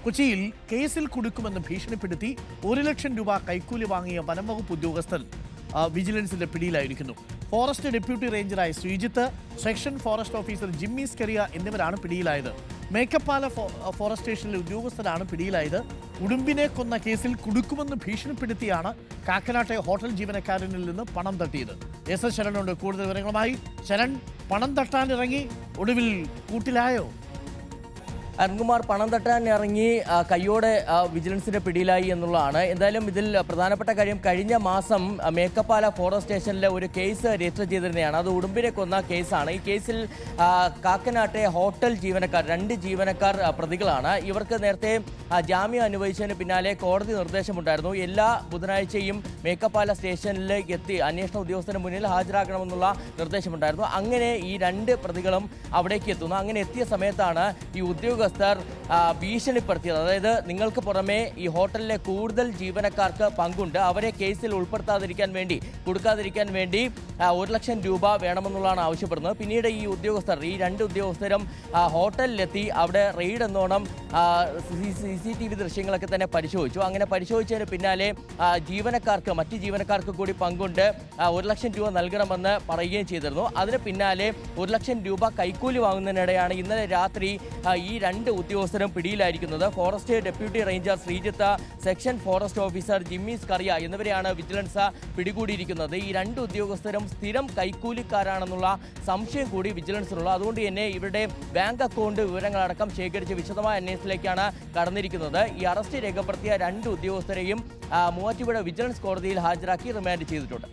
കൊച്ചിയിൽ കേസിൽ കുടുക്കുമെന്ന് ഭീഷണിപ്പെടുത്തി 1 ലക്ഷം രൂപ കൈക്കൂലി വാങ്ങിയ വനംവകുപ്പ് ഉദ്യോഗസ്ഥൻ വിജിലൻസിന്റെ പിടിയിലായിരിക്കുന്നു. ഫോറസ്റ്റ് ഡെപ്യൂട്ടി റേഞ്ചറായ Sreejith, section forest officer Jimmy Scaria എന്നിവരാണ് പിടിയിലായത്. മേക്കപ്പാല ഫോറസ്റ്റ് സ്റ്റേഷനിലെ ഉദ്യോഗസ്ഥരാണ് പിടിയിലായത്. ഉടുമ്പിനെ കൊന്ന കേസിൽ കുടുക്കുമെന്ന് ഭീഷണിപ്പെടുത്തിയാണ് കാക്കനാട്ടെ ഹോട്ടൽ ജീവനക്കാരനിൽ നിന്ന് പണം തട്ടിയത്. എസ് എസ് ശരണുണ്ട് കൂടുതൽ വിവരങ്ങളുമായി. ശരൺ, പണം തട്ടാനിറങ്ങി ഒടുവിൽ കൂട്ടിലായോ? അരുൺകുമാർ, പണം തട്ടാൻ ഇറങ്ങി കയ്യോടെ വിജിലൻസിന്റെ പിടിയിലായി എന്നുള്ളതാണ്. എന്തായാലും ഇതിൽ പ്രധാനപ്പെട്ട കാര്യം, കഴിഞ്ഞ മാസം മേക്കപ്പാല ഫോറസ്റ്റ് സ്റ്റേഷനിലെ ഒരു കേസ് രജിസ്റ്റർ ചെയ്തിരുന്നതാണ്. അത് ഉടുമ്പിനെ കൊന്ന കേസാണ്. ഈ കേസിൽ കാക്കനാട്ടെ ഹോട്ടൽ ജീവനക്കാർ 2 ജീവനക്കാർ പ്രതികളാണ്. ഇവർക്ക് നേരത്തെ ജാമ്യം അനുവദിച്ചതിന് പിന്നാലെ കോടതി നിർദ്ദേശമുണ്ടായിരുന്നു. എല്ലാ ബുധനാഴ്ചയും മേക്കപ്പാല സ്റ്റേഷനിലേക്ക് എത്തി അന്വേഷണ ഉദ്യോഗസ്ഥന് മുന്നിൽ ഹാജരാകണമെന്നുള്ള നിർദ്ദേശമുണ്ടായിരുന്നു. അങ്ങനെ ഈ 2 പ്രതികളും അവിടേക്ക് എത്തുന്നു. അങ്ങനെ എത്തിയ സമയത്താണ് ഈ ഉദ്യോഗസ്ഥർ ഭീഷണിപ്പെടുത്തിയത്. അതായത്, നിങ്ങൾക്ക് പുറമെ ഈ ഹോട്ടലിലെ കൂടുതൽ ജീവനക്കാർക്ക് പങ്കുണ്ട്, അവരെ കേസിൽ ഉൾപ്പെടുത്താതിരിക്കാൻ വേണ്ടി, കൊടുക്കാതിരിക്കാൻ വേണ്ടി 1 ലക്ഷം രൂപ വേണമെന്നുള്ളതാണ് ആവശ്യപ്പെടുന്നത്. പിന്നീട് ഈ ഉദ്യോഗസ്ഥർ, ഈ 2 ഉദ്യോഗസ്ഥരും ഹോട്ടലിലെത്തി അവിടെ റെയ്ഡ് എന്നോണം CCTV ദൃശ്യങ്ങളൊക്കെ തന്നെ പരിശോധിച്ചു. അങ്ങനെ പരിശോധിച്ചതിന് പിന്നാലെ മറ്റ് ജീവനക്കാർക്ക് കൂടി പങ്കുണ്ട്, 1 ലക്ഷം രൂപ നൽകണമെന്ന് പറയുകയും ചെയ്തിരുന്നു. അതിന് പിന്നാലെ 1 ലക്ഷം രൂപ കൈക്കൂലി വാങ്ങുന്നതിനിടെയാണ് ഇന്നലെ രാത്രി ഈ 2 ഉദ്യോഗസ്ഥരും പിടിയിലായിരിക്കുന്നത്. Forest deputy ranger Sreejith, section forest officer Jimmy Scaria എന്നിവരെയാണ് വിജിലൻസ് പിടികൂടിയിരിക്കുന്നത്. ഈ 2 ഉദ്യോഗസ്ഥരും സ്ഥിരം കൈക്കൂലിക്കാരാണെന്നുള്ള സംശയം കൂടി വിജിലൻസിനുള്ള. അതുകൊണ്ട് തന്നെ ഇവരുടെ ബാങ്ക് അക്കൗണ്ട് വിവരങ്ങളടക്കം ശേഖരിച്ച് വിശദമായ അന്വേഷണത്തിലേക്കാണ് കടന്നിരിക്കുന്നത്. ഈ അറസ്റ്റ് രേഖപ്പെടുത്തിയ 2 ഉദ്യോഗസ്ഥരെയും മൂവാറ്റുപുഴ വിജിലൻസ് കോടതിയിൽ ഹാജരാക്കി റിമാൻഡ് ചെയ്തിട്ടുണ്ട്.